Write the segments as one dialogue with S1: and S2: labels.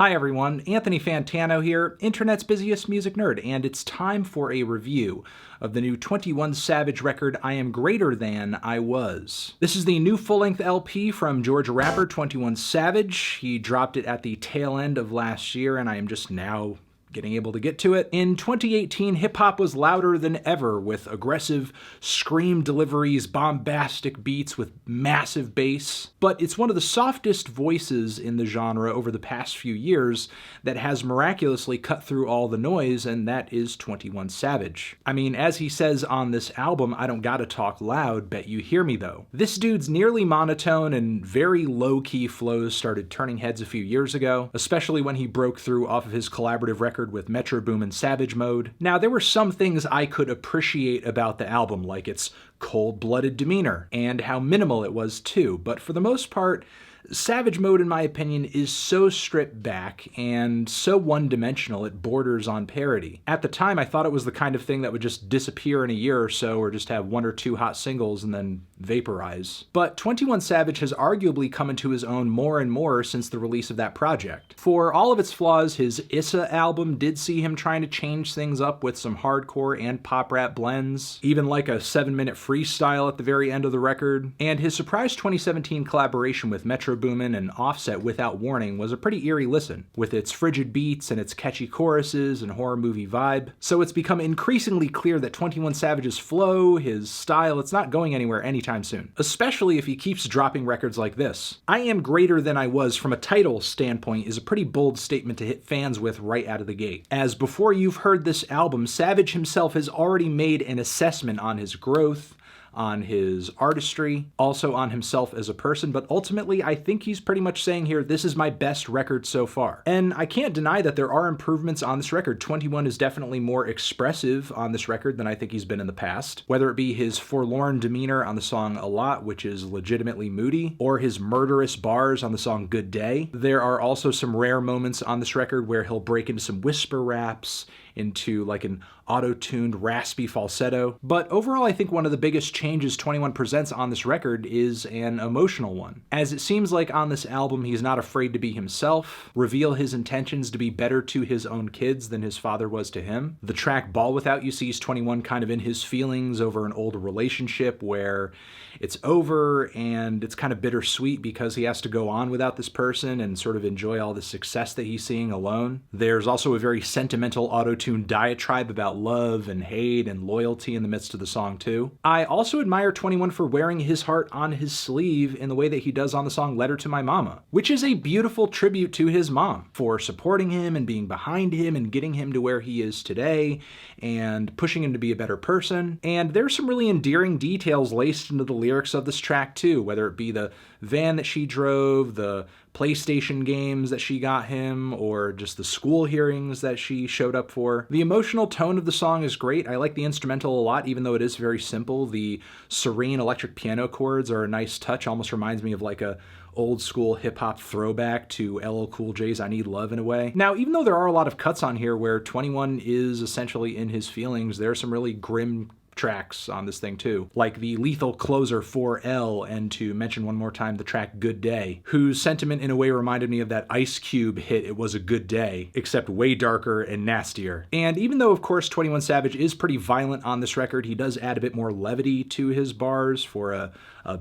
S1: Hi everyone, Anthony Fantano here, internet's busiest music nerd, and it's time for a review of the new 21 Savage record, I Am Greater Than I Was. This is the new full-length LP from Georgia rapper 21 Savage. He dropped it at the tail end of last year, and I am just now getting able to get to it. In 2018, hip-hop was louder than ever, with aggressive scream deliveries, bombastic beats with massive bass. But it's one of the softest voices in the genre over the past few years that has miraculously cut through all the noise, and that is 21 Savage. I mean, as he says on this album, I don't gotta talk loud, bet you hear me though. This dude's nearly monotone and very low-key flows started turning heads a few years ago, especially when he broke through off of his collaborative record with Metro Boomin Savage Mode. Now, there were some things I could appreciate about the album, like its cold-blooded demeanor, and how minimal it was too, but for the most part, Savage Mode, in my opinion, is so stripped back and so one-dimensional it borders on parody. At the time, I thought it was the kind of thing that would just disappear in a year or so, or just have one or two hot singles and then vaporize. But 21 Savage has arguably come into his own more and more since the release of that project. For all of its flaws, his Issa album did see him trying to change things up with some hardcore and pop rap blends, even like a 7-minute freestyle at the very end of the record. And his surprise 2017 collaboration with Metro Boomin and Offset, Without Warning, was a pretty eerie listen, with its frigid beats and its catchy choruses and horror movie vibe. So it's become increasingly clear that 21 Savage's flow, his style, it's not going anywhere anytime soon, especially if he keeps dropping records like this. I Am Greater Than I Was, from a title standpoint, is a pretty bold statement to hit fans with right out of the gate, as before you've heard this album, Savage himself has already made an assessment on his growth, on his artistry, also on himself as a person, but ultimately I think he's pretty much saying here, this is my best record so far. And I can't deny that there are improvements on this record. 21 is definitely more expressive on this record than I think he's been in the past, whether it be his forlorn demeanor on the song A Lot, which is legitimately moody, or his murderous bars on the song Good Day. There are also some rare moments on this record where he'll break into some whisper raps, into like an auto-tuned raspy falsetto. But overall, I think one of the biggest changes 21 presents on this record is an emotional one, as it seems like on this album he's not afraid to be himself, reveal his intentions to be better to his own kids than his father was to him. The track Ball Without You sees 21 kind of in his feelings over an old relationship where it's over and it's kind of bittersweet because he has to go on without this person and sort of enjoy all the success that he's seeing alone. There's also a very sentimental auto-tuned diatribe about love and hate and loyalty in the midst of the song too. I also admire 21 for wearing his heart on his sleeve in the way that he does on the song Letter to My Mama, which is a beautiful tribute to his mom for supporting him and being behind him and getting him to where he is today and pushing him to be a better person. And there's some really endearing details laced into the lyrics of this track too, whether it be the van that she drove, the PlayStation games that she got him, or just the school hearings that she showed up for. The emotional tone of the song is great. I like the instrumental a lot, even though it is very simple. The serene electric piano chords are a nice touch, almost reminds me of like a old school hip-hop throwback to LL Cool J's I Need Love in a way. Now, even though there are a lot of cuts on here where 21 is essentially in his feelings, there are some really grim tracks on this thing too, like the lethal closer 4L, and to mention one more time the track Good Day, whose sentiment in a way reminded me of that Ice Cube hit It Was a Good Day, except way darker and nastier. And even though of course 21 Savage is pretty violent on this record, he does add a bit more levity to his bars for a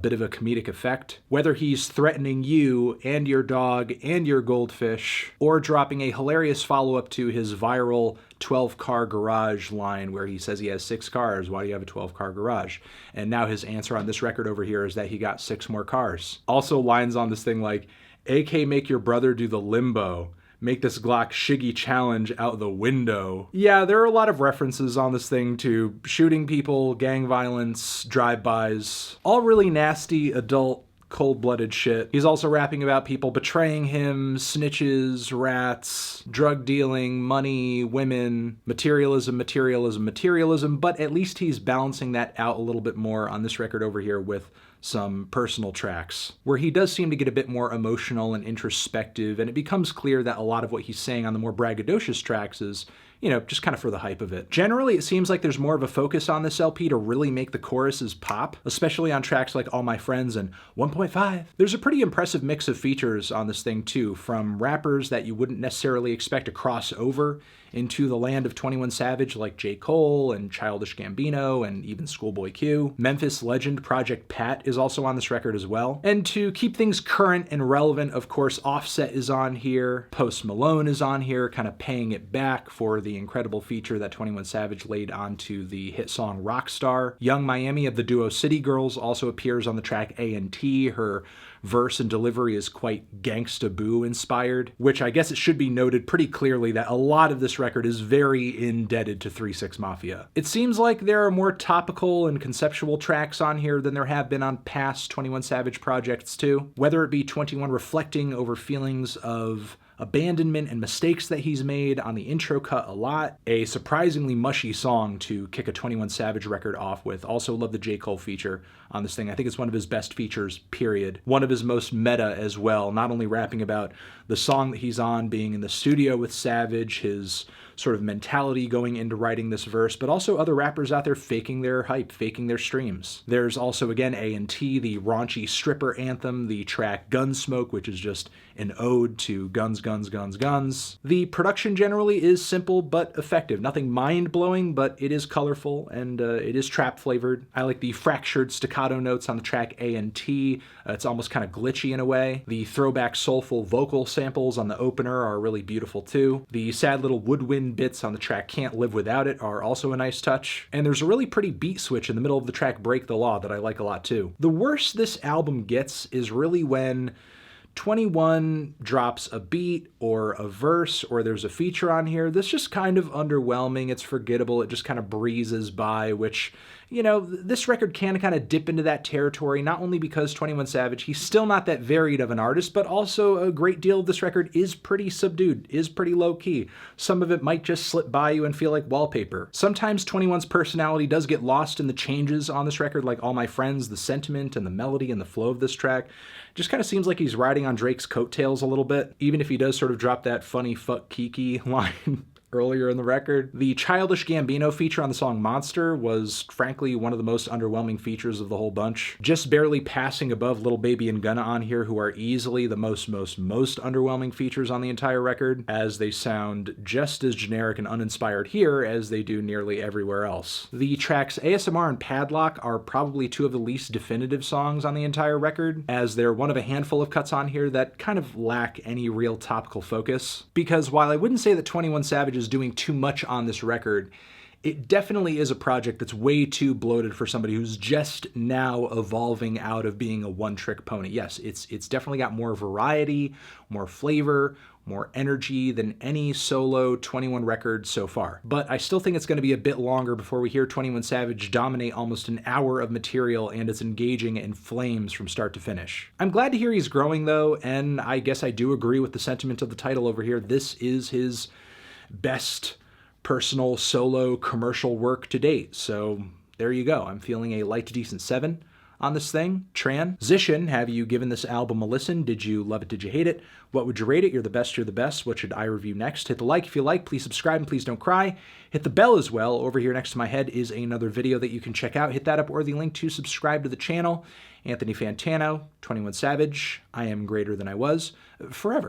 S1: bit of a comedic effect. Whether he's threatening you and your dog and your goldfish, or dropping a hilarious follow-up to his viral 12-car garage line where he says he has 6 cars, why do you have a 12-car garage? And now his answer on this record over here is that he got 6 more cars. Also lines on this thing like, AK make your brother do the limbo, make this Glock Shiggy challenge out the window. Yeah, there are a lot of references on this thing to shooting people, gang violence, drive-bys, all really nasty adult cold-blooded shit. He's also rapping about people betraying him, snitches, rats, drug dealing, money, women, materialism, but at least he's balancing that out a little bit more on this record over here with some personal tracks, where he does seem to get a bit more emotional and introspective, and it becomes clear that a lot of what he's saying on the more braggadocious tracks is just kind of for the hype of it. Generally, it seems like there's more of a focus on this LP to really make the choruses pop, especially on tracks like All My Friends and 1.5. There's a pretty impressive mix of features on this thing too, from rappers that you wouldn't necessarily expect to cross over into the land of 21 Savage like J. Cole and Childish Gambino and even Schoolboy Q. Memphis legend Project Pat is also on this record as well. And to keep things current and relevant, of course, Offset is on here, Post Malone is on here, kind of paying it back for the incredible feature that 21 Savage laid onto the hit song Rockstar. Young Miami of the duo City Girls also appears on the track A&T. Her verse and delivery is quite Gangsta Boo inspired, which I guess it should be noted pretty clearly that a lot of this record is very indebted to 3 6 Mafia. It seems like there are more topical and conceptual tracks on here than there have been on past 21 Savage projects too, whether it be 21 reflecting over feelings of abandonment and mistakes that he's made on the intro cut a lot. A surprisingly mushy song to kick a 21 Savage record off with. Also love the J. Cole feature on this thing. I think it's one of his best features, period. One of his most meta as well, not only rapping about the song that he's on, being in the studio with Savage, his sort of mentality going into writing this verse, but also other rappers out there faking their hype, faking their streams. There's also, again, A&T, the raunchy stripper anthem, the track Gunsmoke, which is just an ode to guns, guns, guns, guns. The production generally is simple but effective. Nothing mind-blowing, but it is colorful and it is trap-flavored. I like the fractured staccato notes on the track A&T. It's almost kind of glitchy in a way. The throwback soulful vocal samples on the opener are really beautiful too. The sad little woodwind bits on the track Can't Live Without It are also a nice touch. And there's a really pretty beat switch in the middle of the track Break the Law that I like a lot too. The worst this album gets is really when 21 drops a beat or a verse or there's a feature on here that's just kind of underwhelming. It's forgettable. It just kind of breezes by, which, this record can kind of dip into that territory, not only because 21 Savage, he's still not that varied of an artist, but also a great deal of this record is pretty subdued, is pretty low-key. Some of it might just slip by you and feel like wallpaper. Sometimes 21's personality does get lost in the changes on this record, like All My Friends, the sentiment and the melody and the flow of this track. Just kind of seems like he's riding on Drake's coattails a little bit, even if he does sort of drop that funny fuck Kiki line earlier in the record. The Childish Gambino feature on the song Monster was frankly one of the most underwhelming features of the whole bunch. Just barely passing above Lil Baby and Gunna on here, who are easily the most underwhelming features on the entire record, as they sound just as generic and uninspired here as they do nearly everywhere else. The tracks ASMR and Padlock are probably two of the least definitive songs on the entire record, as they're one of a handful of cuts on here that kind of lack any real topical focus. Because while I wouldn't say that 21 Savage is doing too much on this record, it definitely is a project that's way too bloated for somebody who's just now evolving out of being a one-trick pony. Yes, it's definitely got more variety, more flavor, more energy than any solo 21 record so far. But I still think it's going to be a bit longer before we hear 21 Savage dominate almost an hour of material and it's engaging in flames from start to finish. I'm glad to hear he's growing though, and I guess I do agree with the sentiment of the title over here. This is his best personal solo commercial work to date. So there you go. I'm feeling a light to decent 7 on this thing. Transition, have you given this album a listen? Did you love it? Did you hate it? What would you rate it? You're the best, you're the best. What should I review next? Hit the like if you like. Please subscribe and please don't cry. Hit the bell as well. Over here next to my head is another video that you can check out. Hit that up or the link to subscribe to the channel. Anthony Fantano, 21 Savage, I am greater than I was, forever.